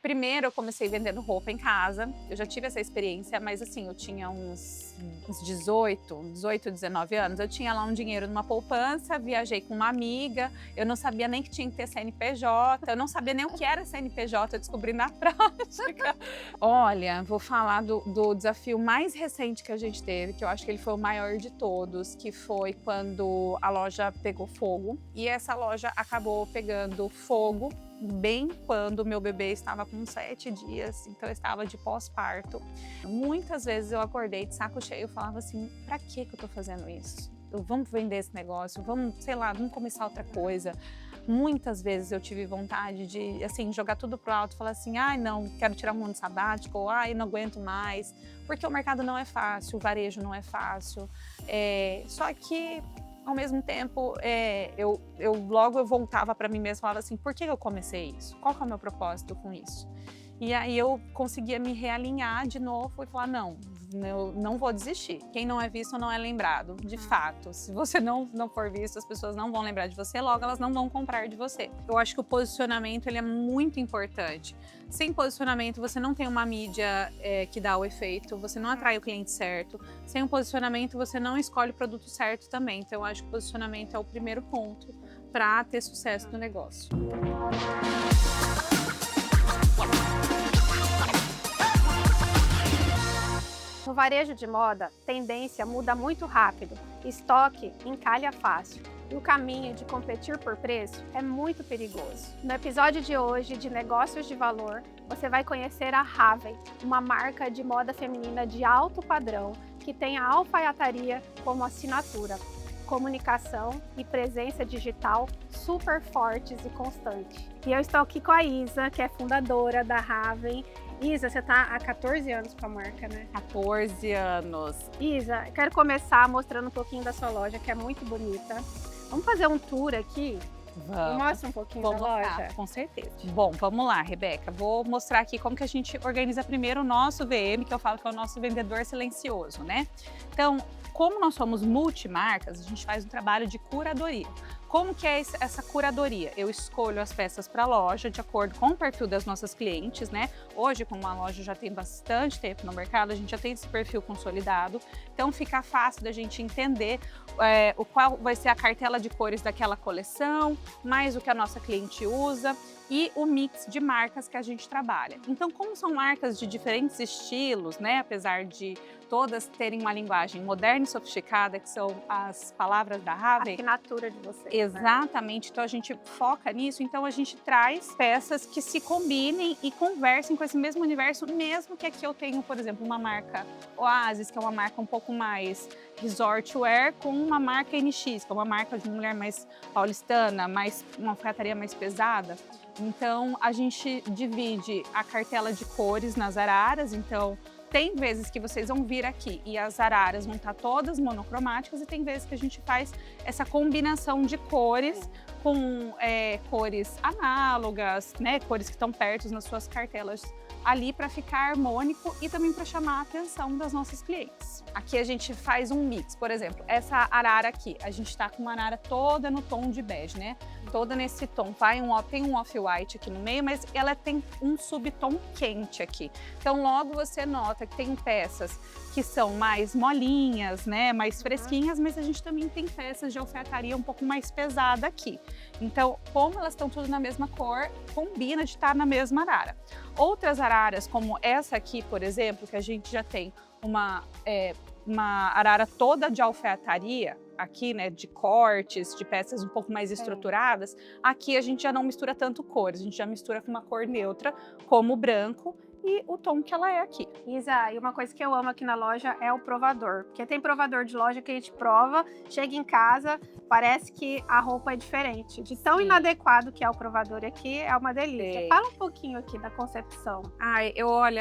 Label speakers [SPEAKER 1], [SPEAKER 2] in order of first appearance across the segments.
[SPEAKER 1] Primeiro eu comecei vendendo roupa em casa, eu já tive essa experiência, mas assim, eu tinha uns 18, 19 anos, eu tinha lá um dinheiro numa poupança, viajei com uma amiga, eu não sabia nem que tinha que ter CNPJ, eu não sabia nem o que era CNPJ, eu descobri na prática. Olha, vou falar do desafio mais recente que a gente teve, que eu acho que ele foi o maior de todos, que foi quando a loja pegou fogo, e essa loja acabou pegando fogo bem quando o meu bebê estava com 7 dias, então eu estava de pós-parto. Muitas vezes eu acordei de saco cheio e falava assim, pra que eu tô fazendo isso? Vamos vender esse negócio, vamos, sei lá, vamos começar outra coisa. Muitas vezes eu tive vontade de, assim, jogar tudo pro alto e falar assim, ai não, quero tirar um ano sabático, ou ai, não aguento mais, porque o mercado não é fácil, o varejo não é fácil. Só que ao mesmo tempo, logo eu voltava para mim mesma e falava assim, por que eu comecei isso? Qual que é o meu propósito com isso? E aí eu conseguia me realinhar de novo e falar, não, eu não vou desistir. Quem não é visto não é lembrado, de fato. Se você não for visto, as pessoas não vão lembrar de você, logo elas não vão comprar de você. Eu acho que o posicionamento ele é muito importante. Sem posicionamento, você não tem uma mídia que dá o efeito, você não atrai o cliente certo. Sem um posicionamento, você não escolhe o produto certo também. Então, eu acho que o posicionamento é o primeiro ponto para ter sucesso no negócio.
[SPEAKER 2] No varejo de moda, tendência muda muito rápido, estoque encalha fácil e o caminho de competir por preço é muito perigoso. No episódio de hoje de Negócios de Valor, você vai conhecer a Raven, uma marca de moda feminina de alto padrão que tem a alfaiataria como assinatura, comunicação e presença digital super fortes e constantes. E eu estou aqui com a Isa, que é fundadora da Raven. Isa, você está há 14 anos com a marca, né?
[SPEAKER 1] 14 anos.
[SPEAKER 2] Isa, eu quero começar mostrando um pouquinho da sua loja, que é muito bonita. Vamos fazer um tour aqui?
[SPEAKER 1] Vamos.
[SPEAKER 2] Mostra um pouquinho da loja.
[SPEAKER 1] Com certeza. Bom, vamos lá, Rebeca. Vou mostrar aqui como que a gente organiza primeiro o nosso VM, que eu falo que é o nosso vendedor silencioso, né? Então, como nós somos multimarcas, a gente faz um trabalho de curadoria. Como que é essa curadoria? Eu escolho as peças para a loja de acordo com o perfil das nossas clientes, né? Hoje, como a loja já tem bastante tempo no mercado, a gente já tem esse perfil consolidado, então fica fácil da gente entender qual vai ser a cartela de cores daquela coleção, mais o que a nossa cliente usa e o mix de marcas que a gente trabalha. Então, como são marcas de diferentes estilos, né? Apesar de todas terem uma linguagem moderna e sofisticada, que são as palavras da Raven.
[SPEAKER 2] A assinatura de vocês.
[SPEAKER 1] Exatamente, então a gente foca nisso, então a gente traz peças que se combinem e conversem com esse mesmo universo, mesmo que aqui eu tenho, por exemplo, uma marca Oasis, que é uma marca um pouco mais resort wear, com uma marca NX, que é uma marca de mulher mais paulistana, uma alfaiataria mais pesada. Então a gente divide a cartela de cores nas araras, então tem vezes que vocês vão vir aqui e as araras vão estar todas monocromáticas e tem vezes que a gente faz essa combinação de cores com cores análogas, né, cores que estão perto nas suas cartelas ali para ficar harmônico e também para chamar a atenção das nossas clientes. Aqui a gente faz um mix, por exemplo, essa arara aqui, a gente está com uma arara toda no tom de bege, né? Toda nesse tom, tem um off-white aqui no meio, mas ela tem um subtom quente aqui. Então logo você nota que tem peças que são mais molinhas, né, mais fresquinhas, mas a gente também tem peças de alfaiataria um pouco mais pesada aqui. Então, como elas estão tudo na mesma cor, combina de estar na mesma arara. Outras araras, como essa aqui, por exemplo, que a gente já tem uma arara toda de alfaiataria, aqui, né, de cortes, de peças um pouco mais estruturadas, aqui a gente já não mistura tanto cores, a gente já mistura com uma cor neutra, como o branco, e o tom que ela é aqui.
[SPEAKER 2] Isa, e uma coisa que eu amo aqui na loja é o provador, porque tem provador de loja que a gente prova, chega em casa, parece que a roupa é diferente. De tão inadequado que é o provador aqui, é uma delícia.
[SPEAKER 1] Sim.
[SPEAKER 2] Fala um pouquinho aqui da concepção.
[SPEAKER 1] Ai,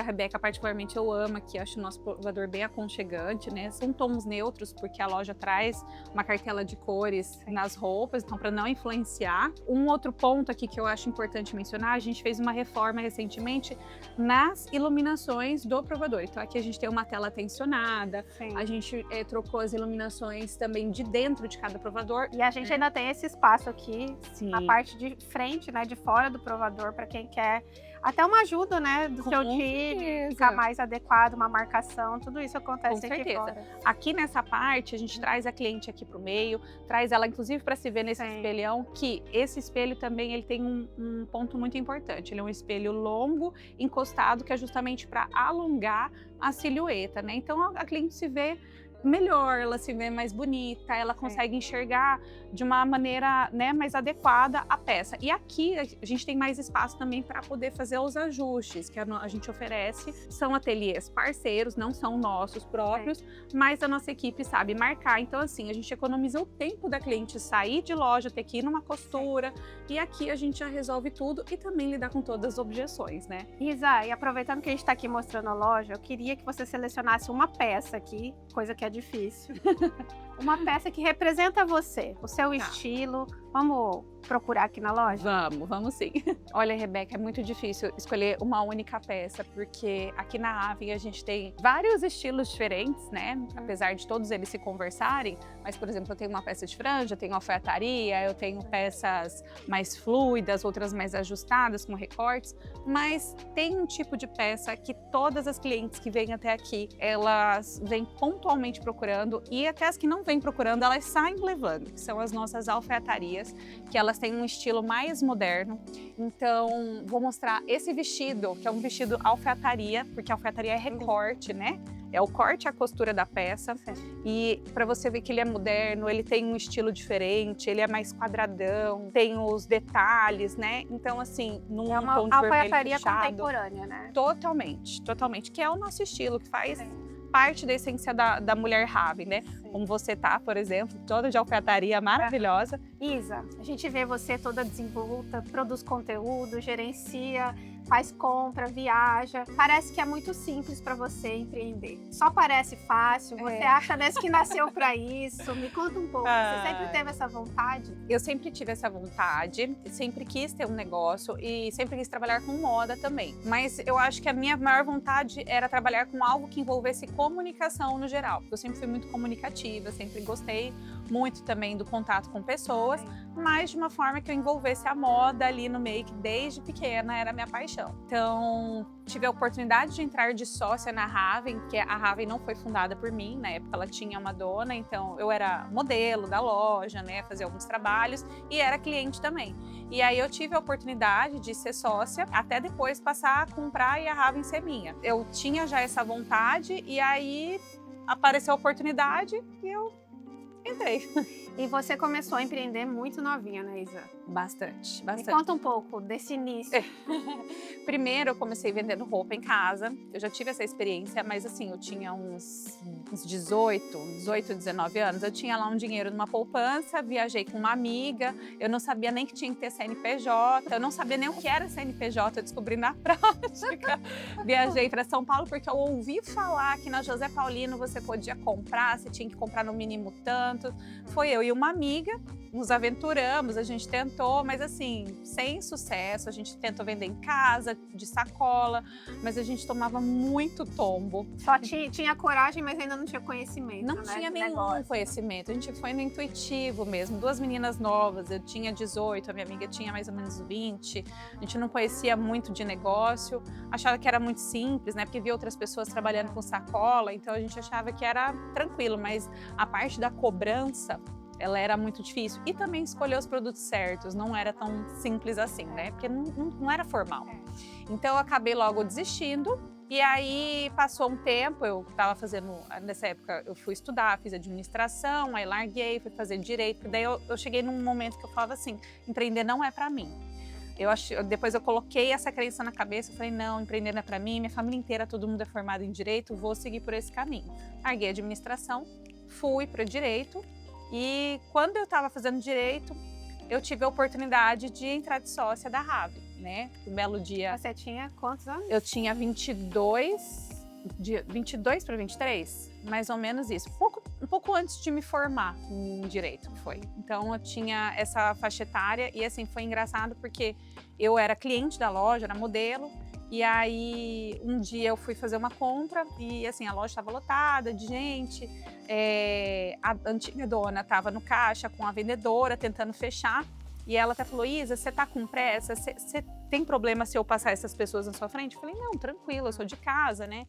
[SPEAKER 1] Rebeca, particularmente eu amo aqui, acho o nosso provador bem aconchegante, né? São tons neutros, porque a loja traz uma cartela de cores nas roupas, então para não influenciar. Um outro ponto aqui que eu acho importante mencionar, a gente fez uma reforma recentemente nas iluminações do provador. Então aqui a gente tem uma tela tensionada, a gente trocou as iluminações também de dentro de cada provador.
[SPEAKER 2] E a gente ainda tem esse espaço aqui, na parte de frente, né, de fora do provador, para quem quer Até uma ajuda, né, do
[SPEAKER 1] Com
[SPEAKER 2] seu time,
[SPEAKER 1] certeza.
[SPEAKER 2] ficar mais adequado, uma marcação, tudo isso acontece
[SPEAKER 1] Com
[SPEAKER 2] aqui
[SPEAKER 1] certeza.
[SPEAKER 2] fora.
[SPEAKER 1] Aqui nessa parte, a gente traz a cliente aqui para o meio, traz ela inclusive para se ver nesse
[SPEAKER 2] Sim.
[SPEAKER 1] espelhão, que esse espelho também ele tem um ponto muito importante. Ele é um espelho longo, encostado, que é justamente para alongar a silhueta, né? Então a cliente se vê melhor, ela se vê mais bonita, ela consegue enxergar de uma maneira, né, mais adequada a peça. E aqui a gente tem mais espaço também para poder fazer os ajustes que a gente oferece. São ateliês parceiros, não são nossos próprios, mas a nossa equipe sabe marcar. Então assim, a gente economiza o tempo da cliente sair de loja, ter que ir numa costura, e aqui a gente já resolve tudo e também lidar com todas as objeções, né?
[SPEAKER 2] Isa, e aproveitando que a gente está aqui mostrando a loja, eu queria que você selecionasse uma peça aqui, coisa que é difícil. Uma peça que representa você, o seu estilo. Vamos procurar aqui na loja?
[SPEAKER 1] Vamos sim. Olha, Rebeca, é muito difícil escolher uma única peça, porque aqui na Ave a gente tem vários estilos diferentes, né? Apesar de todos eles se conversarem, mas, por exemplo, eu tenho uma peça de franja, eu tenho alfaiataria, eu tenho peças mais fluidas, outras mais ajustadas, com recortes, mas tem um tipo de peça que todas as clientes que vêm até aqui, elas vêm pontualmente procurando, e até as que não vêm procurando, elas saem levando, que são as nossas alfaiatarias, que elas têm um estilo mais moderno. Então, vou mostrar esse vestido, que é um vestido alfaiataria, porque a alfaiataria é recorte, né? É o corte e a costura da peça. E para você ver que ele é moderno, ele tem um estilo diferente, ele é mais quadradão, tem os detalhes, né? Então, assim, num
[SPEAKER 2] É uma
[SPEAKER 1] tom de vermelho
[SPEAKER 2] alfaiataria
[SPEAKER 1] fechado.
[SPEAKER 2] contemporânea, né?
[SPEAKER 1] Totalmente, que é o nosso estilo, que faz parte da essência da mulher Raven, né? Como você tá, por exemplo, toda de alfaiataria maravilhosa.
[SPEAKER 2] Isa, a gente vê você toda desenvolta, produz conteúdo, gerencia, faz compra, viaja. Parece que é muito simples para você empreender. Só parece fácil, você acha mesmo que nasceu para isso. Me conta um pouco, você sempre teve essa vontade?
[SPEAKER 1] Eu sempre tive essa vontade, sempre quis ter um negócio e sempre quis trabalhar com moda também. Mas eu acho que a minha maior vontade era trabalhar com algo que envolvesse comunicação no geral. Eu sempre fui muito comunicativa, sempre gostei muito também do contato com pessoas, mas de uma forma que eu envolvesse a moda ali no meio, que desde pequena era a minha paixão. Então, tive a oportunidade de entrar de sócia na Raven, que a Raven não foi fundada por mim, na época ela tinha uma dona, então eu era modelo da loja, né, fazia alguns trabalhos e era cliente também. E aí eu tive a oportunidade de ser sócia, até depois passar a comprar e a Raven ser minha. Eu tinha já essa vontade e aí apareceu a oportunidade e eu entrei.
[SPEAKER 2] E você começou a empreender muito novinha, né, Isa?
[SPEAKER 1] Bastante.
[SPEAKER 2] Me conta um pouco desse início.
[SPEAKER 1] Primeiro eu comecei vendendo roupa em casa, eu já tive essa experiência, mas assim, eu tinha uns 18, 19 anos, eu tinha lá um dinheiro numa poupança, viajei com uma amiga, eu não sabia nem que tinha que ter CNPJ, eu não sabia nem o que era CNPJ, eu descobri na prática. Viajei para São Paulo porque eu ouvi falar que na José Paulino você podia comprar, você tinha que comprar no mínimo tanto. Foi eu e uma amiga, nos aventuramos, a gente tentou, mas assim, sem sucesso. A gente tentou vender em casa, de sacola, mas a gente tomava muito tombo.
[SPEAKER 2] Só tinha coragem, mas ainda não tinha conhecimento,
[SPEAKER 1] Não
[SPEAKER 2] né,
[SPEAKER 1] tinha
[SPEAKER 2] de
[SPEAKER 1] nenhum
[SPEAKER 2] negócio.
[SPEAKER 1] conhecimento, a gente foi no intuitivo mesmo. Duas meninas novas, eu tinha 18, a minha amiga tinha mais ou menos 20. A gente não conhecia muito de negócio, achava que era muito simples, né? Porque via outras pessoas trabalhando com sacola, então a gente achava que era tranquilo, mas a parte da cobrança, ela era muito difícil. E também escolher os produtos certos, não era tão simples assim, né? Porque não era formal. Então eu acabei logo desistindo. E aí passou um tempo, eu estava fazendo, nessa época eu fui estudar, fiz administração, aí larguei, fui fazer direito. Porque daí eu cheguei num momento que eu falava assim, empreender não é para mim. Depois eu coloquei essa crença na cabeça, eu falei, não, empreender não é para mim, minha família inteira, todo mundo é formado em direito, vou seguir por esse caminho. Larguei a administração, fui para o direito. E quando eu estava fazendo direito, eu tive a oportunidade de entrar de sócia da Raven, né? Um belo dia.
[SPEAKER 2] Você tinha quantos anos?
[SPEAKER 1] Eu tinha 22, de 22 para 23, mais ou menos isso. Um pouco antes de me formar em direito, foi. Então eu tinha essa faixa etária e assim, foi engraçado porque eu era cliente da loja, era modelo. E aí, um dia eu fui fazer uma compra e, assim, a loja estava lotada de gente. A antiga dona estava no caixa com a vendedora tentando fechar. E ela até falou, Isa, você tá com pressa? Você tem problema se eu passar essas pessoas na sua frente? Eu falei, não, tranquilo, eu sou de casa, né?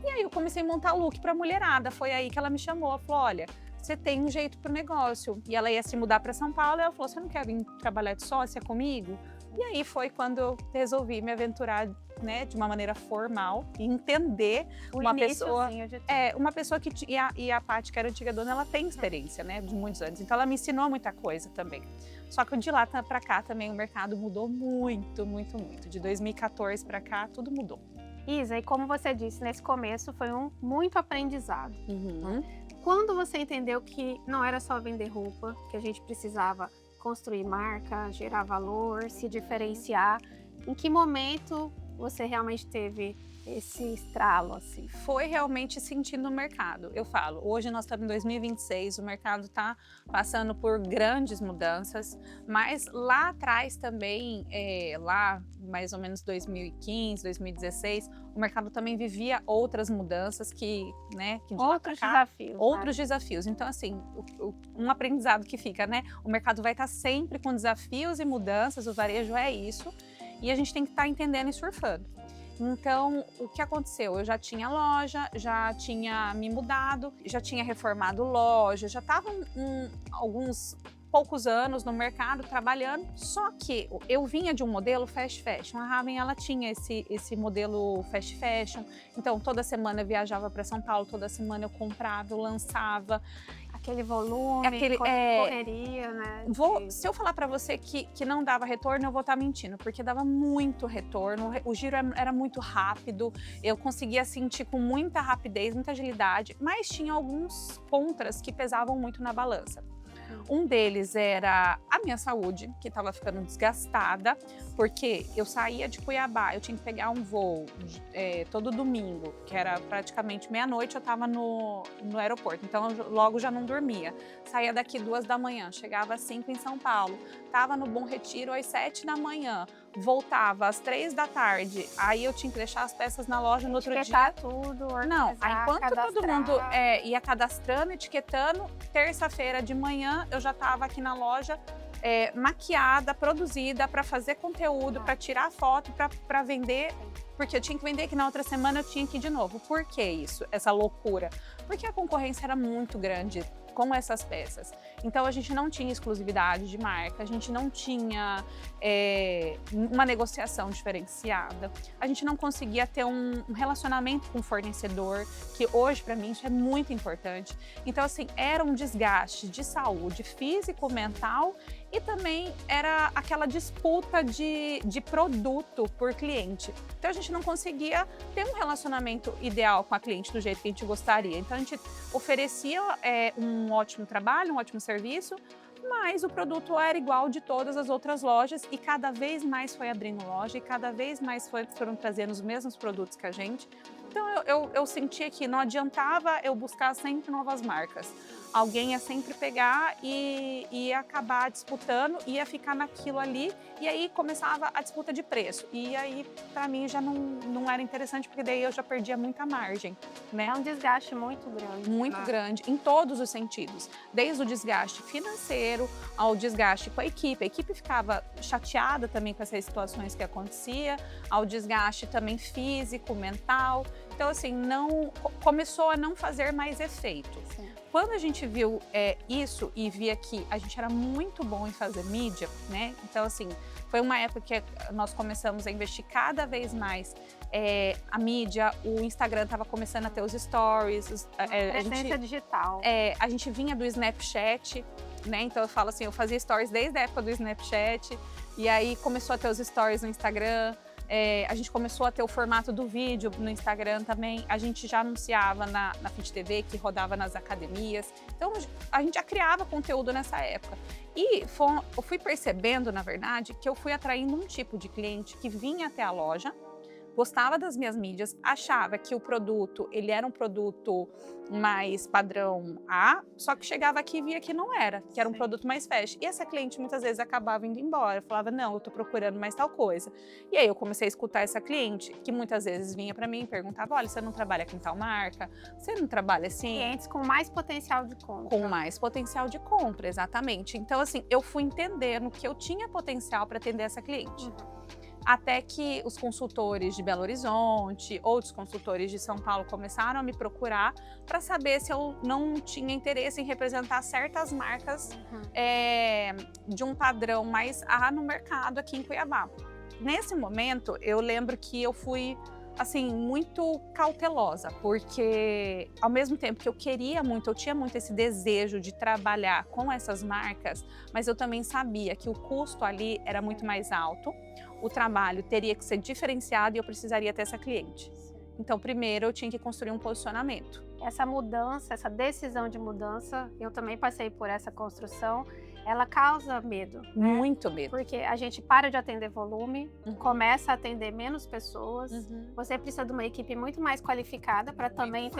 [SPEAKER 1] E aí eu comecei a montar look pra mulherada. Foi aí que ela me chamou, ela falou, olha, você tem um jeito pro negócio. E ela ia se mudar para São Paulo e ela falou, você não quer vir trabalhar de sócia comigo? E aí foi quando eu resolvi me aventurar, né, de uma maneira formal e entender uma pessoa. Uma pessoa que e a Paty, que era a antiga dona, ela tem experiência, né, de muitos anos. Então ela me ensinou muita coisa também. Só que de lá para cá também o mercado mudou muito, muito, muito. De 2014 para cá tudo mudou.
[SPEAKER 2] Isa, e como você disse, nesse começo foi muito aprendizado. Quando você entendeu que não era só vender roupa, que a gente precisava construir marca, gerar valor, se diferenciar, em que momento você realmente teve esse estralo, assim?
[SPEAKER 1] Foi realmente sentindo o mercado. Eu falo, hoje nós estamos em 2026, o mercado está passando por grandes mudanças, mas lá atrás também, lá mais ou menos 2015, 2016, o mercado também vivia outras mudanças que, né, que de lá pra cá, outros desafios. Então, assim, um aprendizado que fica, né? O mercado vai estar sempre com desafios e mudanças, o varejo é isso, e a gente tem que estar entendendo e surfando. Então, o que aconteceu? Eu já tinha loja, já tinha me mudado, já tinha reformado loja, já estava alguns poucos anos no mercado trabalhando, só que eu vinha de um modelo fast fashion. A Raven, ela tinha esse modelo fast fashion, então toda semana eu viajava para São Paulo, toda semana eu comprava, eu lançava.
[SPEAKER 2] Aquele volume, correria, né?
[SPEAKER 1] Se eu falar para você que não dava retorno, eu vou estar mentindo, porque dava muito retorno, o giro era muito rápido, eu conseguia sentir com muita rapidez, muita agilidade, mas tinha alguns contras que pesavam muito na balança. Um deles era a minha saúde, que estava ficando desgastada, porque eu saía de Cuiabá, eu tinha que pegar um voo todo domingo, que era praticamente meia-noite, eu estava no aeroporto, então eu logo já não dormia. Saía daqui 2 da manhã, chegava às 5 em São Paulo, estava no Bom Retiro às 7 da manhã, voltava às 3 da tarde, aí eu tinha que deixar as peças na loja no outro dia.
[SPEAKER 2] Tudo,
[SPEAKER 1] não, aí enquanto todo mundo ia cadastrando, etiquetando, terça-feira de manhã eu já estava aqui na loja maquiada, produzida para fazer conteúdo, para tirar foto, para vender, porque eu tinha que vender que na outra semana eu tinha que ir de novo. Por que isso? Essa loucura? Porque a concorrência era muito grande com essas peças. Então a gente não tinha exclusividade de marca, a gente não tinha uma negociação diferenciada, a gente não conseguia ter um relacionamento com o fornecedor, que hoje para mim isso é muito importante. Então assim, era um desgaste de saúde físico, mental, e também era aquela disputa de produto por cliente. Então a gente não conseguia ter um relacionamento ideal com a cliente do jeito que a gente gostaria. Então a gente oferecia um ótimo trabalho, um ótimo serviço, mas o produto era igual de todas as outras lojas e cada vez mais foi abrindo loja e cada vez mais foram trazendo os mesmos produtos que a gente. Então eu sentia que não adiantava eu buscar sempre novas marcas. Alguém ia sempre pegar e ia acabar disputando, ia ficar naquilo ali, e aí começava a disputa de preço. E aí, para mim, já não era interessante, porque daí eu já perdia muita margem, né?
[SPEAKER 2] É um desgaste muito grande.
[SPEAKER 1] Muito grande, em todos os sentidos. Desde o desgaste financeiro ao desgaste com a equipe. A equipe ficava chateada também com essas situações que acontecia, ao desgaste também físico, mental. Então, assim, começou a não fazer mais efeito.
[SPEAKER 2] Sim.
[SPEAKER 1] Quando a gente viu isso e via que a gente era muito bom em fazer mídia, né? Então, assim, foi uma época que nós começamos a investir cada vez mais a mídia, o Instagram estava começando a ter os stories.
[SPEAKER 2] Presença digital.
[SPEAKER 1] A gente vinha do Snapchat, né? Então eu falo assim, eu fazia stories desde a época do Snapchat, e aí começou a ter os stories no Instagram. A gente começou a ter o formato do vídeo no Instagram também. A gente já anunciava na Fit TV, que rodava nas academias. Então, a gente já criava conteúdo nessa época. E eu fui percebendo, na verdade, que eu fui atraindo um tipo de cliente que vinha até a loja, gostava das minhas mídias, achava que o produto, ele era um produto mais padrão A, só que chegava aqui e via que não era, que era um produto mais fashion. E essa cliente muitas vezes acabava indo embora, falava, não, eu tô procurando mais tal coisa. E aí eu comecei a escutar essa cliente, que muitas vezes vinha para mim e perguntava, olha, você não trabalha com tal marca? Você não trabalha assim?
[SPEAKER 2] Clientes com mais potencial de compra.
[SPEAKER 1] Com mais potencial de compra, exatamente. Então, assim, eu fui entendendo que eu tinha potencial para atender essa cliente. Até que os consultores de Belo Horizonte, outros consultores de São Paulo começaram a me procurar para saber se eu não tinha interesse em representar certas marcas de um padrão mais no mercado aqui em Cuiabá. Nesse momento, eu lembro que eu fui assim, muito cautelosa, porque ao mesmo tempo que eu queria muito, eu tinha muito esse desejo de trabalhar com essas marcas, mas eu também sabia que o custo ali era muito mais alto, o trabalho teria que ser diferenciado e eu precisaria ter essa cliente. Então, primeiro eu tinha que construir um posicionamento.
[SPEAKER 2] Essa mudança, essa decisão de mudança, eu também passei por essa construção, ela causa medo, né?
[SPEAKER 1] Muito medo.
[SPEAKER 2] Porque a gente para de atender volume, começa a atender menos pessoas, você precisa de uma equipe muito mais qualificada para também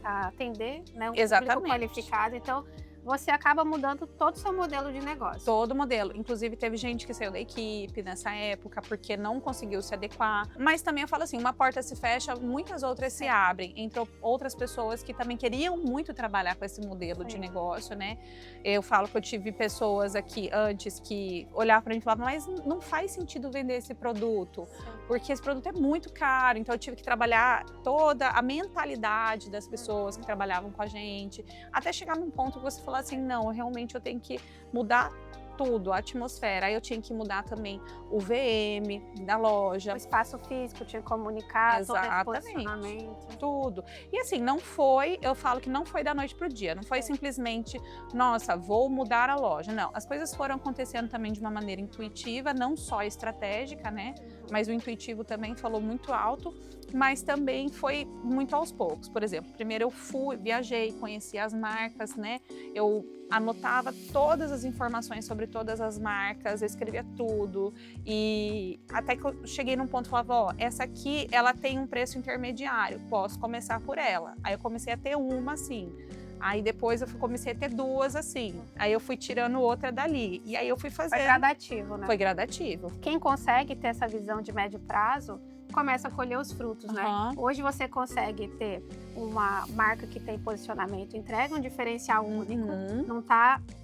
[SPEAKER 2] atender, né, um público qualificado, então você acaba mudando todo o seu modelo de negócio.
[SPEAKER 1] Todo modelo. Inclusive, teve gente que saiu da equipe nessa época porque não conseguiu se adequar. Mas também eu falo assim, uma porta se fecha, muitas outras se abrem. Entre outras pessoas que também queriam muito trabalhar com esse modelo de negócio, né? Eu falo que eu tive pessoas aqui antes que olhavam para mim e falavam, mas não faz sentido vender esse produto, porque esse produto é muito caro. Então, eu tive que trabalhar toda a mentalidade das pessoas que trabalhavam com a gente, até chegar num ponto que você falou assim, não, realmente eu tenho que mudar tudo, a atmosfera. Aí eu tinha que mudar também o VM da loja.
[SPEAKER 2] O espaço físico, tinha que comunicar,
[SPEAKER 1] exatamente,
[SPEAKER 2] todo esse posicionamento.
[SPEAKER 1] Tudo. E assim, não foi, eu falo que não foi da noite pro dia, não foi simplesmente, nossa, vou mudar a loja. Não, as coisas foram acontecendo também de uma maneira intuitiva, não só estratégica, né? Mas o intuitivo também falou muito alto, mas também foi muito aos poucos. Por exemplo, primeiro eu viajei, conheci as marcas, né? Eu anotava todas as informações sobre todas as marcas, eu escrevia tudo e até que eu cheguei num ponto e falava, ó, essa aqui, ela tem um preço intermediário, posso começar por ela. Aí eu comecei a ter uma assim, aí depois eu comecei a ter duas assim, aí eu fui tirando outra dali e aí eu fui fazendo.
[SPEAKER 2] Foi gradativo, né?
[SPEAKER 1] Foi gradativo.
[SPEAKER 2] Quem consegue ter essa visão de médio prazo, começa a colher os frutos, né? Hoje você consegue ter uma marca que tem posicionamento, entrega um diferencial único,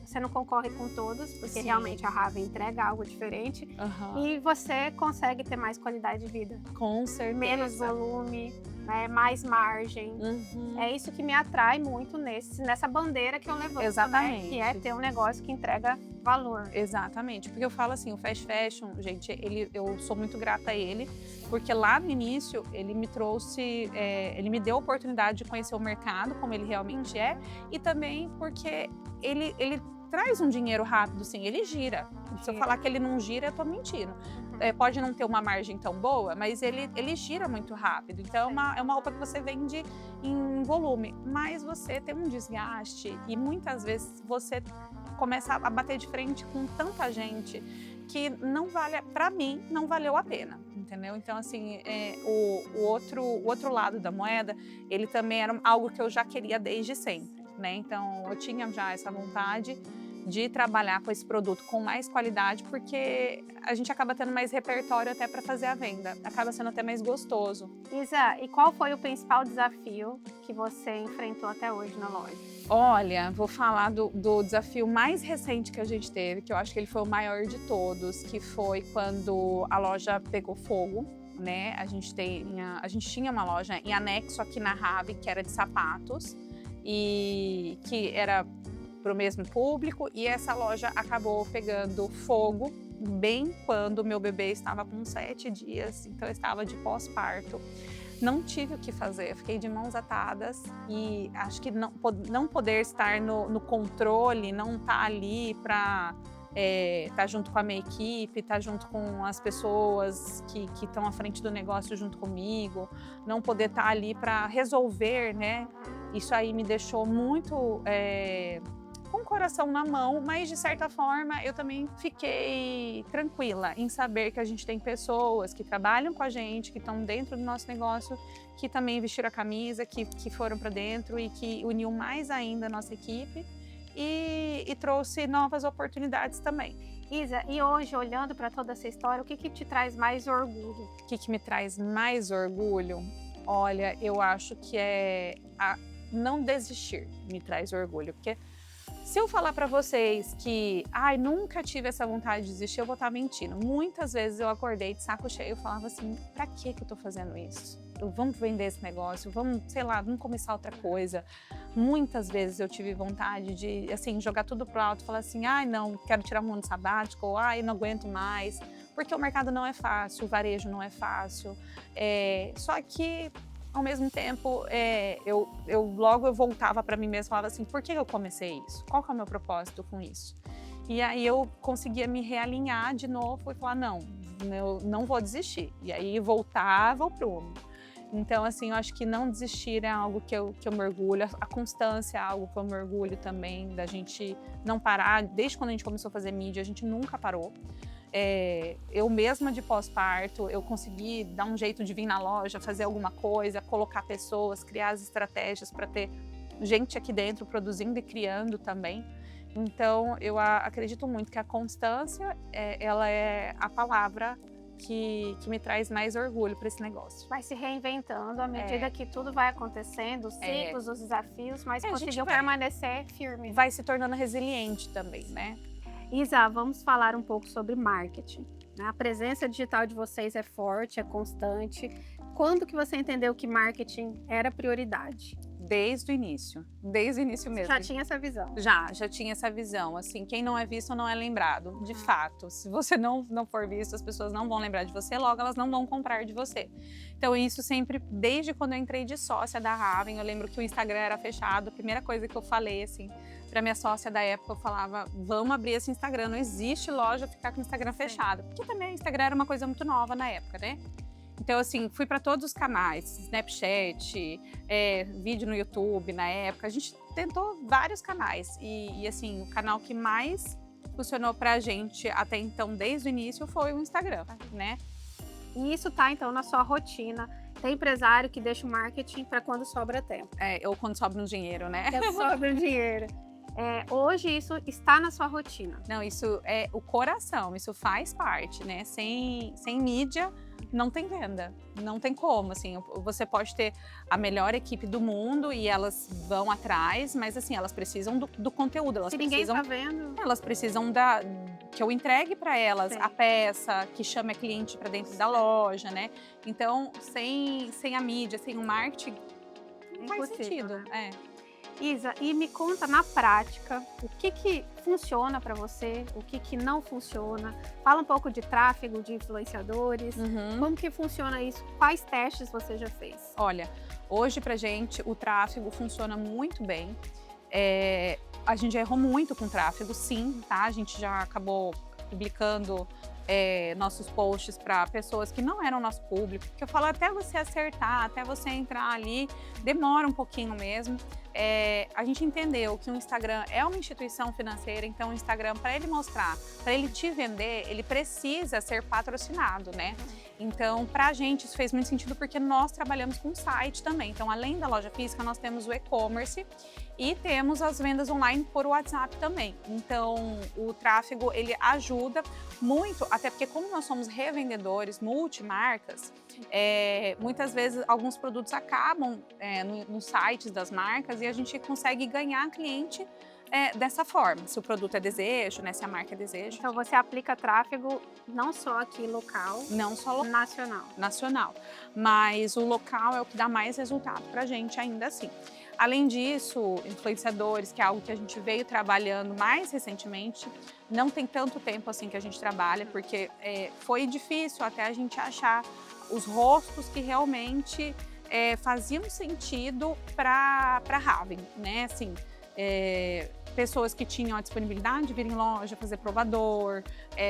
[SPEAKER 2] você não concorre com todos, porque realmente a Raven entrega algo diferente, e você consegue ter mais qualidade de vida.
[SPEAKER 1] Com certeza.
[SPEAKER 2] Menos volume, né, mais margem. É isso que me atrai muito nessa bandeira que eu levanto,
[SPEAKER 1] exatamente,
[SPEAKER 2] né? Que é ter um negócio que entrega valor.
[SPEAKER 1] Exatamente, porque eu falo assim, o fast fashion, gente, eu sou muito grata a ele, porque lá no início ele me trouxe, ele me deu a oportunidade de conhecer o mercado como ele realmente é, e também porque ele traz um dinheiro rápido, sim, ele gira. Se eu falar que ele não gira, eu tô mentindo. Pode não ter uma margem tão boa, mas ele gira muito rápido. Então é uma roupa que você vende em volume, mas você tem um desgaste e muitas vezes você começa a bater de frente com tanta gente que não vale, para mim, não valeu a pena, entendeu? Então, assim, o outro lado da moeda, ele também era algo que eu já queria desde sempre, né? Então, eu tinha já essa vontade de trabalhar com esse produto com mais qualidade, porque a gente acaba tendo mais repertório até para fazer a venda, acaba sendo até mais gostoso.
[SPEAKER 2] Isa, e qual foi o principal desafio que você enfrentou até hoje na loja?
[SPEAKER 1] Olha, vou falar do desafio mais recente que a gente teve, que eu acho que ele foi o maior de todos, que foi quando a loja pegou fogo, né? A gente tinha uma loja em anexo aqui na Raven, que era de sapatos, e que era para o mesmo público, e essa loja acabou pegando fogo bem quando o meu bebê estava com 7 dias, então eu estava de pós-parto. Não tive o que fazer, fiquei de mãos atadas e acho que não poder estar no controle, não estar ali para estar junto com a minha equipe, estar junto com as pessoas que estão à frente do negócio junto comigo, não poder estar ali para resolver, né? Isso aí me deixou muito com o coração na mão, mas de certa forma eu também fiquei tranquila em saber que a gente tem pessoas que trabalham com a gente, que estão dentro do nosso negócio, que também vestiram a camisa, que foram para dentro e que uniu mais ainda a nossa equipe e trouxe novas oportunidades também.
[SPEAKER 2] Isa, e hoje, olhando para toda essa história, o que te traz mais orgulho?
[SPEAKER 1] O que me traz mais orgulho? Olha, eu acho que não desistir me traz orgulho, porque Se eu falar para vocês que, ai, nunca tive essa vontade de desistir, eu vou estar mentindo. Muitas vezes eu acordei de saco cheio e falava assim, pra que eu tô fazendo isso? Vamos vender esse negócio, vamos, sei lá, vamos começar outra coisa. Muitas vezes eu tive vontade de, assim, jogar tudo pro alto e falar assim, ai, não, quero tirar um ano sabático, ou ai, não aguento mais. Porque o mercado não é fácil, o varejo não é fácil. Só que, ao mesmo tempo, eu voltava para mim mesma e falava assim, por que eu comecei isso? Qual que é o meu propósito com isso? E aí eu conseguia me realinhar de novo e falar, não, eu não vou desistir. E aí voltava ao prumo. Então, assim, eu acho que não desistir é algo que eu mergulho, a constância é algo que eu mergulho também, da gente não parar. Desde quando a gente começou a fazer mídia, a gente nunca parou. Eu mesma de pós-parto, eu consegui dar um jeito de vir na loja, fazer alguma coisa, colocar pessoas, criar as estratégias para ter gente aqui dentro produzindo e criando também. Então, eu acredito muito que a constância, ela é a palavra que me traz mais orgulho para esse negócio.
[SPEAKER 2] Vai se reinventando à medida que tudo vai acontecendo, os ciclos, os desafios, mas conseguiu permanecer firme.
[SPEAKER 1] Vai se tornando resiliente também, né?
[SPEAKER 2] Isa, vamos falar um pouco sobre marketing. A presença digital de vocês é forte, é constante. Quando que você entendeu que marketing era prioridade?
[SPEAKER 1] Desde o início mesmo.
[SPEAKER 2] Já tinha essa visão?
[SPEAKER 1] Já tinha essa visão, assim, quem não é visto não é lembrado, de fato. Se você não for visto, as pessoas não vão lembrar de você, logo elas não vão comprar de você. Então isso sempre, desde quando eu entrei de sócia da Raven, eu lembro que o Instagram era fechado, a primeira coisa que eu falei, assim, para minha sócia da época, eu falava, vamos abrir esse Instagram, não existe loja ficar com o Instagram fechado. Porque também o Instagram era uma coisa muito nova na época, né? Então, assim, fui para todos os canais, Snapchat, vídeo no YouTube na época. A gente tentou vários canais e assim, o canal que mais funcionou pra gente até então, desde o início, foi o Instagram, né?
[SPEAKER 2] E isso tá, então, na sua rotina. Tem empresário que deixa o marketing para quando sobra tempo.
[SPEAKER 1] Ou quando sobra um dinheiro, né?
[SPEAKER 2] Sobra um dinheiro. Hoje isso está na sua rotina.
[SPEAKER 1] Não, isso é o coração, isso faz parte, né? Sem mídia, não tem venda, não tem como, assim, você pode ter a melhor equipe do mundo e elas vão atrás, mas assim, elas precisam do conteúdo,
[SPEAKER 2] Se ninguém está vendo.
[SPEAKER 1] Elas precisam que eu entregue para elas a peça, que chame a cliente para dentro da loja, né? Então, sem a mídia, sem o marketing, não faz sentido, né?
[SPEAKER 2] Isa, e me conta na prática o que funciona para você, o que não funciona. Fala um pouco de tráfego, de influenciadores, como que funciona isso, quais testes você já fez?
[SPEAKER 1] Olha, hoje pra gente o tráfego funciona muito bem. A gente já errou muito com tráfego, sim, tá? A gente já acabou publicando nossos posts para pessoas que não eram nosso público, porque eu falo, até você acertar, até você entrar ali, demora um pouquinho mesmo. A gente entendeu que o Instagram é uma instituição financeira, então o Instagram, para ele mostrar, para ele te vender, ele precisa ser patrocinado, né? Então, para a gente isso fez muito sentido porque nós trabalhamos com site também. Então, além da loja física, nós temos o e-commerce e temos as vendas online por WhatsApp também. Então, o tráfego, ele ajuda muito, até porque como nós somos revendedores, multimarcas, muitas vezes alguns produtos acabam nos sites das marcas e a gente consegue ganhar cliente dessa forma, se o produto é desejo, né, se a marca é desejo.
[SPEAKER 2] Então você aplica tráfego não só aqui local,
[SPEAKER 1] não só
[SPEAKER 2] nacional,
[SPEAKER 1] mas o local é o que dá mais resultado pra gente ainda assim. Além disso, influenciadores, que é algo que a gente veio trabalhando mais recentemente, não tem tanto tempo assim que a gente trabalha, porque foi difícil até a gente achar os rostos que realmente faziam sentido para Raven, né, assim, pessoas que tinham a disponibilidade de vir em loja, fazer provador,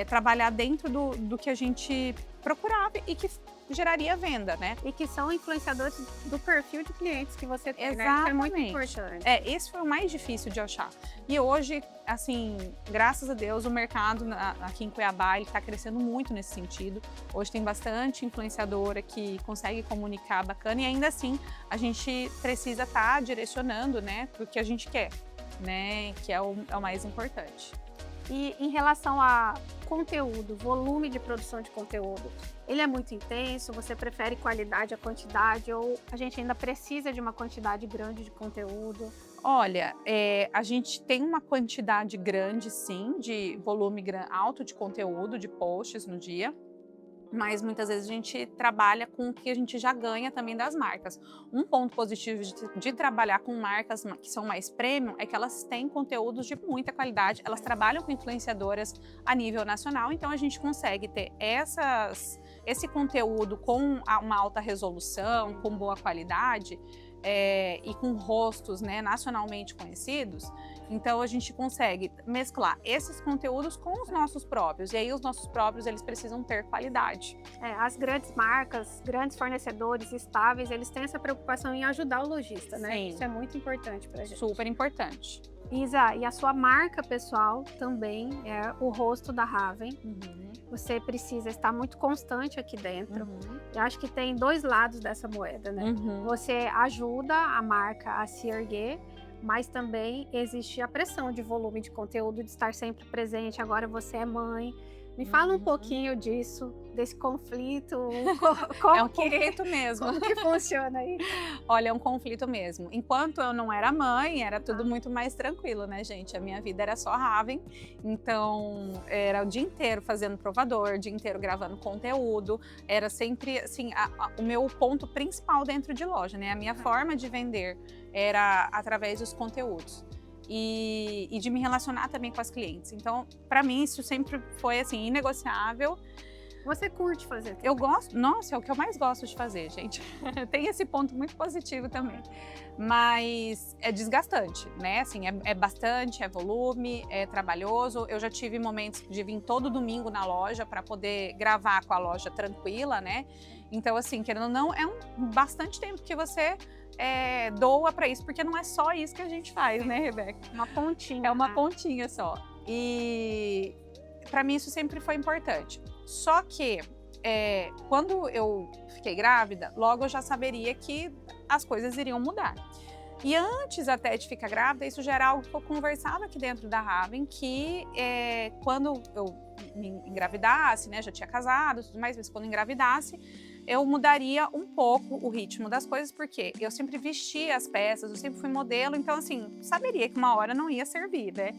[SPEAKER 1] trabalhar dentro do que a gente procurava e que geraria venda, né?
[SPEAKER 2] E que são influenciadores do perfil de clientes que você tem,
[SPEAKER 1] Exatamente.
[SPEAKER 2] Né? Isso é muito importante.
[SPEAKER 1] Esse foi o mais difícil de achar. E hoje, assim, graças a Deus, o mercado aqui em Cuiabá está crescendo muito nesse sentido. Hoje tem bastante influenciadora que consegue comunicar bacana e ainda assim a gente precisa estar direcionando, né, para o que a gente quer, né, que é o mais importante.
[SPEAKER 2] E em relação a conteúdo, volume de produção de conteúdo, ele é muito intenso? Você prefere qualidade à quantidade ou a gente ainda precisa de uma quantidade grande de conteúdo?
[SPEAKER 1] Olha, a gente tem uma quantidade grande, sim, de volume alto de conteúdo, de posts no dia, mas muitas vezes a gente trabalha com o que a gente já ganha também das marcas. Um ponto positivo de trabalhar com marcas que são mais premium é que elas têm conteúdos de muita qualidade, elas trabalham com influenciadoras a nível nacional, então a gente consegue ter esse conteúdo com uma alta resolução, com boa qualidade, e com rostos, né, nacionalmente conhecidos. Então a gente consegue mesclar esses conteúdos com os nossos próprios, e aí os nossos próprios eles precisam ter qualidade.
[SPEAKER 2] As grandes marcas, grandes fornecedores estáveis, eles têm essa preocupação em ajudar o lojista, né?
[SPEAKER 1] Sim.
[SPEAKER 2] Isso é muito importante pra gente.
[SPEAKER 1] Super importante.
[SPEAKER 2] Isa, e a sua marca pessoal também é o rosto da Raven. Você precisa estar muito constante aqui dentro. Eu acho que tem dois lados dessa moeda, né? Você ajuda a marca a se erguer, mas também existe a pressão de volume de conteúdo, de estar sempre presente. Agora você é mãe. Me fala um pouquinho disso, desse conflito.
[SPEAKER 1] É um conflito mesmo.
[SPEAKER 2] Como que funciona aí?
[SPEAKER 1] Olha, é um conflito mesmo. Enquanto eu não era mãe, era tudo muito mais tranquilo, né, gente? A minha vida era só Raven, então era o dia inteiro fazendo provador, o dia inteiro gravando conteúdo. Era sempre, assim, o meu ponto principal dentro de loja, né? A minha forma de vender era através dos conteúdos. E de me relacionar também com as clientes. Então, para mim, isso sempre foi, assim, inegociável.
[SPEAKER 2] Você curte fazer?
[SPEAKER 1] Eu gosto, nossa, é o que eu mais gosto de fazer, gente. Tem esse ponto muito positivo também. Mas é desgastante, né? Assim, é bastante, é volume, é trabalhoso. Eu já tive momentos de vir todo domingo na loja para poder gravar com a loja tranquila, né? Então, assim, querendo ou não, é bastante tempo que você doa para isso, porque não é só isso que a gente faz, né, Rebeca?
[SPEAKER 2] Uma pontinha.
[SPEAKER 1] É uma pontinha só. E para mim isso sempre foi importante. Só que quando eu fiquei grávida, logo eu já saberia que as coisas iriam mudar. E antes até de ficar grávida, isso já era algo que eu conversava aqui dentro da Raven, que quando eu me engravidasse, né, já tinha casado, tudo mais, mas quando engravidasse, eu mudaria um pouco o ritmo das coisas, porque eu sempre vestia as peças, eu sempre fui modelo, então assim, saberia que uma hora não ia servir, né?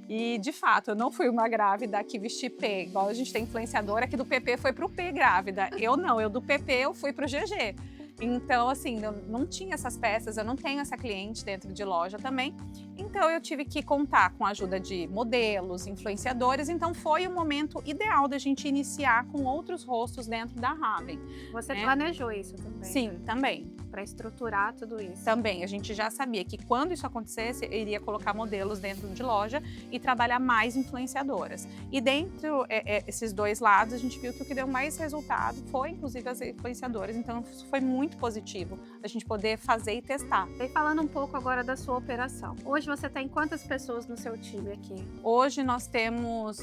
[SPEAKER 1] E de fato, eu não fui uma grávida que vesti P, igual a gente tem influenciadora que do PP foi pro P grávida. Eu não, eu do PP eu fui pro GG. Então, assim, eu não tinha essas peças, eu não tenho essa cliente dentro de loja também. Então, eu tive que contar com a ajuda de modelos, influenciadores. Então, foi o momento ideal da gente iniciar com outros rostos dentro da Raven.
[SPEAKER 2] Você planejou isso também?
[SPEAKER 1] Sim, também.
[SPEAKER 2] Para estruturar tudo isso?
[SPEAKER 1] Também. A gente já sabia que quando isso acontecesse, eu iria colocar modelos dentro de loja e trabalhar mais influenciadoras. E dentro esses dois lados, a gente viu que o que deu mais resultado foi, inclusive, as influenciadoras. Então, isso foi muito positivo, a gente poder fazer e testar.
[SPEAKER 2] E falando um pouco agora da sua operação. Hoje você tem quantas pessoas no seu time aqui?
[SPEAKER 1] Hoje nós temos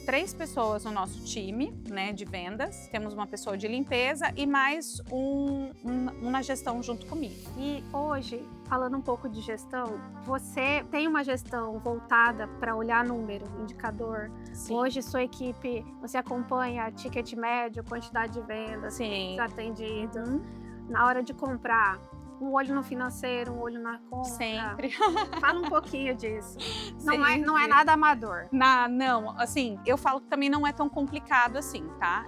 [SPEAKER 1] 3 pessoas no nosso time, né, de vendas. Temos uma pessoa de limpeza e mais uma gestão junto comigo.
[SPEAKER 2] E hoje, falando um pouco de gestão, você tem uma gestão voltada para olhar número, indicador?
[SPEAKER 1] Sim.
[SPEAKER 2] Hoje, sua equipe, você acompanha ticket médio, quantidade de vendas,
[SPEAKER 1] Sim.
[SPEAKER 2] atendidos. Na hora de comprar, um olho no financeiro, um olho na compra.
[SPEAKER 1] Sempre.
[SPEAKER 2] Fala um pouquinho disso. Não é nada amador.
[SPEAKER 1] Não, assim, eu falo que também não é tão complicado assim, tá?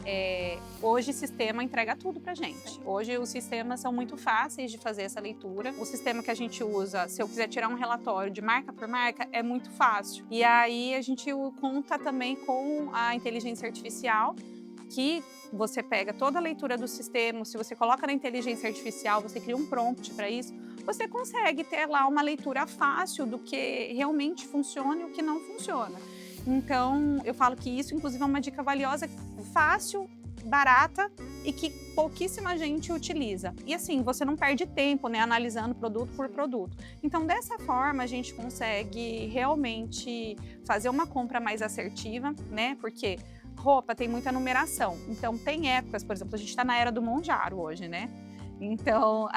[SPEAKER 1] Hoje o sistema entrega tudo pra gente. Hoje os sistemas são muito fáceis de fazer essa leitura. O sistema que a gente usa, se eu quiser tirar um relatório de marca por marca, é muito fácil. E aí a gente conta também com a inteligência artificial, que você pega toda a leitura do sistema, se você coloca na inteligência artificial, você cria um prompt para isso, você consegue ter lá uma leitura fácil do que realmente funciona e o que não funciona. Então, eu falo que isso, inclusive, é uma dica valiosa, fácil, barata e que pouquíssima gente utiliza. E assim, você não perde tempo, né, analisando produto por produto. Então, dessa forma, a gente consegue realmente fazer uma compra mais assertiva, né, porque roupa tem muita numeração, então tem épocas, por exemplo, a gente está na era do Monjaro hoje, né? Então,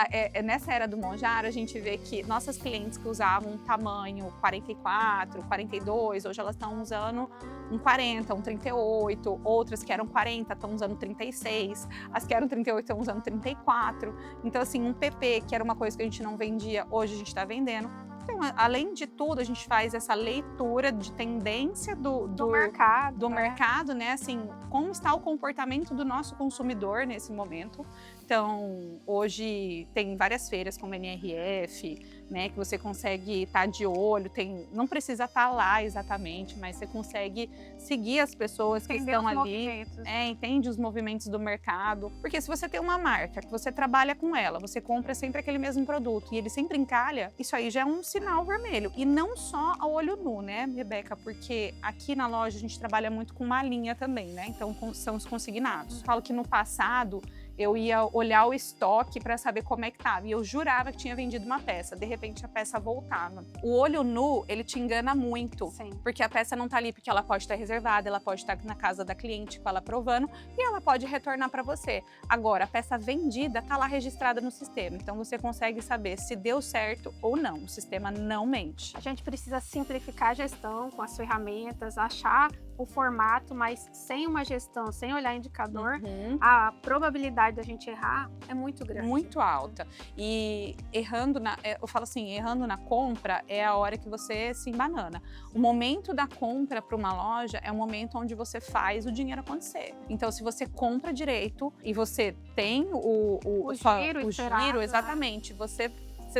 [SPEAKER 1] nessa era do Monjaro, a gente vê que nossas clientes que usavam um tamanho 44, 42, hoje elas estão usando um 40, um 38, outras que eram 40 estão usando 36, as que eram 38 estão usando 34. Então, assim, um PP, que era uma coisa que a gente não vendia, hoje a gente está vendendo. Então, além de tudo, a gente faz essa leitura de tendência do mercado, né? Assim, como está o comportamento do nosso consumidor nesse momento. Então, hoje tem várias feiras como NRF, né, que você consegue estar de olho, não precisa estar lá exatamente, mas você consegue seguir as pessoas que estão ali, entende os movimentos do mercado. Porque se você tem uma marca, que você trabalha com ela, você compra sempre aquele mesmo produto e ele sempre encalha, isso aí já é um sinal vermelho. E não só a olho nu, né, Rebeca? Porque aqui na loja a gente trabalha muito com uma linha também, né? Então, são os consignados. Falo que no passado, eu ia olhar o estoque para saber como é que estava. E eu jurava que tinha vendido uma peça. De repente, a peça voltava. O olho nu, ele te engana muito.
[SPEAKER 2] Sim.
[SPEAKER 1] Porque a peça não tá ali porque ela pode estar reservada, ela pode estar na casa da cliente com ela provando e ela pode retornar para você. Agora, a peça vendida tá lá registrada no sistema. Então, você consegue saber se deu certo ou não. O sistema não mente.
[SPEAKER 2] A gente precisa simplificar a gestão com as ferramentas, achar o formato, mas sem uma gestão, sem olhar indicador, a probabilidade da gente errar é muito grande.
[SPEAKER 1] Muito alta. E errando eu falo assim, errando na compra é a hora que você se embanana. O momento da compra para uma loja é o momento onde você faz o dinheiro acontecer. Então, se você compra direito e você tem o giro, exatamente, você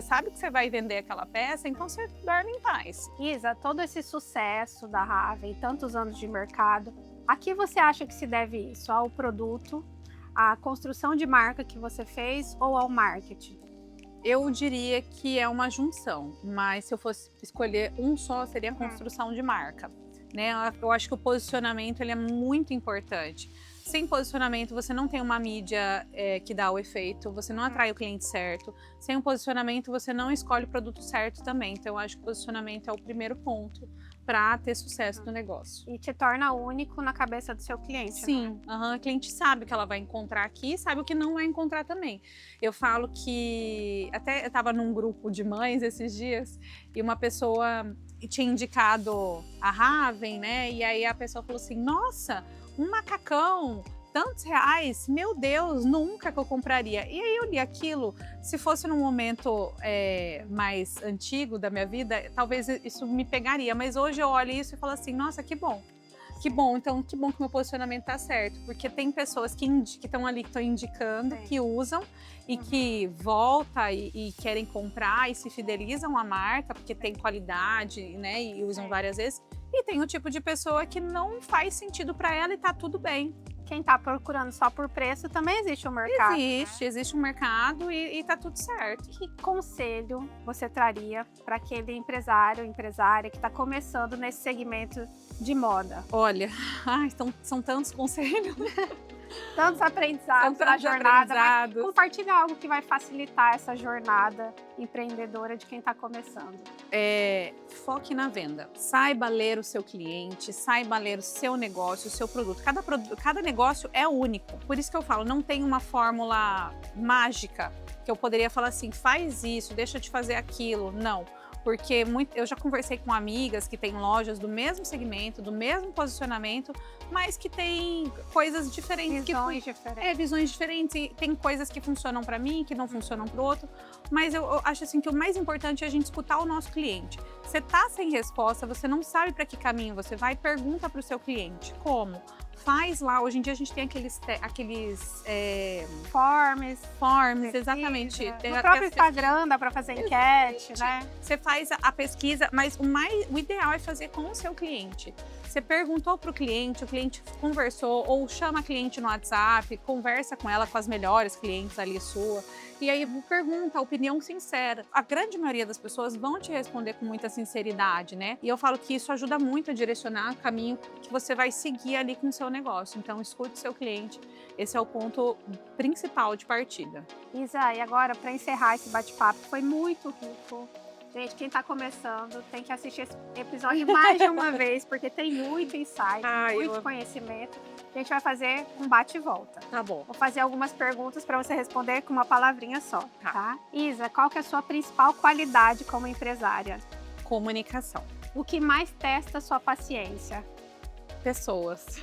[SPEAKER 1] sabe que você vai vender aquela peça, então você dorme em paz.
[SPEAKER 2] Isa, todo esse sucesso da Raven, tantos anos de mercado, a que você acha que se deve isso? Ao produto, à construção de marca que você fez ou ao marketing?
[SPEAKER 1] Eu diria que é uma junção, mas se eu fosse escolher um só, seria a construção de marca, né? Eu acho que o posicionamento ele é muito importante. Sem posicionamento, você não tem uma mídia que dá o efeito, você não atrai o cliente certo. Sem um posicionamento, você não escolhe o produto certo também. Então, eu acho que o posicionamento é o primeiro ponto para ter sucesso no negócio.
[SPEAKER 2] E te torna único na cabeça do seu cliente.
[SPEAKER 1] Sim, a cliente sabe o que ela vai encontrar aqui, sabe o que não vai encontrar também. Eu falo que, até eu estava num grupo de mães esses dias, e uma pessoa tinha indicado a Raven, né? E aí a pessoa falou assim, nossa, um macacão, tantos reais, meu Deus, nunca que eu compraria. E aí eu li aquilo, se fosse num momento mais antigo da minha vida, talvez isso me pegaria, mas hoje eu olho isso e falo assim, nossa, que bom. Que bom, então que bom que meu posicionamento tá certo, porque tem pessoas que estão ali, que estão indicando, que usam e que voltam e querem comprar e se fidelizam à marca, porque tem qualidade, né, e usam várias vezes. E tem o tipo de pessoa que não faz sentido para ela e tá tudo bem.
[SPEAKER 2] Quem tá procurando só por preço, também existe um mercado.
[SPEAKER 1] Existe um mercado e tá tudo certo.
[SPEAKER 2] Que conselho você traria para aquele empresário, empresária que está começando nesse segmento de moda?
[SPEAKER 1] Olha, são tantos conselhos.
[SPEAKER 2] Tantos aprendizados na jornada. Mas compartilha algo que vai facilitar essa jornada empreendedora de quem está começando.
[SPEAKER 1] Foque na venda. Saiba ler o seu cliente, saiba ler o seu negócio, o seu produto. Cada negócio é único. Por isso que eu falo, não tem uma fórmula mágica que eu poderia falar assim, faz isso, deixa de fazer aquilo. Não. Porque eu já conversei com amigas que têm lojas do mesmo segmento, do mesmo posicionamento, mas que têm coisas diferentes. Visões diferentes. E tem coisas que funcionam para mim, que não funcionam para o outro. Mas eu acho assim que o mais importante é a gente escutar o nosso cliente. Você tá sem resposta, você não sabe para que caminho você vai, pergunta para o seu cliente. Como? Faz lá, hoje em dia a gente tem aqueles
[SPEAKER 2] forms,
[SPEAKER 1] exatamente.
[SPEAKER 2] No próprio Instagram dá para fazer enquete, né?
[SPEAKER 1] Você faz a pesquisa, mas o ideal é fazer com o seu cliente. Você perguntou para o cliente conversou, ou chama a cliente no WhatsApp, conversa com ela, com as melhores clientes ali sua, e aí pergunta a opinião sincera. A grande maioria das pessoas vão te responder com muita sinceridade, né? E eu falo que isso ajuda muito a direcionar o caminho que você vai seguir ali com o seu negócio. Então, escute o seu cliente. Esse é o ponto principal de partida.
[SPEAKER 2] Isa, e agora, para encerrar esse bate-papo, foi muito rico. Gente, quem está começando tem que assistir esse episódio mais de uma vez, porque tem muito insight, muito conhecimento. A gente vai fazer um bate e volta.
[SPEAKER 1] Tá bom.
[SPEAKER 2] Vou fazer algumas perguntas para você responder com uma palavrinha só, tá? Isa, qual que é a sua principal qualidade como empresária?
[SPEAKER 1] Comunicação.
[SPEAKER 2] O que mais testa a sua paciência?
[SPEAKER 1] Pessoas.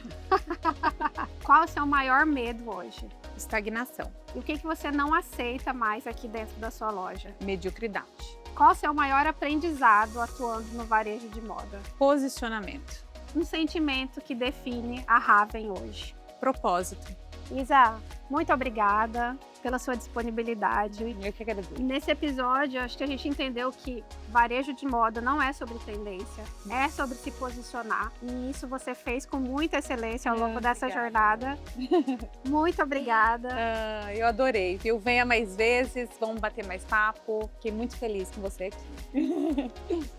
[SPEAKER 2] Qual é o seu maior medo hoje?
[SPEAKER 1] Estagnação.
[SPEAKER 2] E o que você não aceita mais aqui dentro da sua loja?
[SPEAKER 1] Mediocridade.
[SPEAKER 2] Qual o seu maior aprendizado atuando no varejo de moda?
[SPEAKER 1] Posicionamento.
[SPEAKER 2] Um sentimento que define a Raven hoje.
[SPEAKER 1] Propósito.
[SPEAKER 2] Isa, muito obrigada pela sua disponibilidade.
[SPEAKER 1] Eu que agradeço.
[SPEAKER 2] Nesse episódio, acho que a gente entendeu que varejo de moda não é sobre tendência, é sobre se posicionar. E isso você fez com muita excelência ao longo dessa jornada. Muito obrigada.
[SPEAKER 1] Eu adorei, viu? Venha mais vezes, vamos bater mais papo. Fiquei muito feliz com você aqui.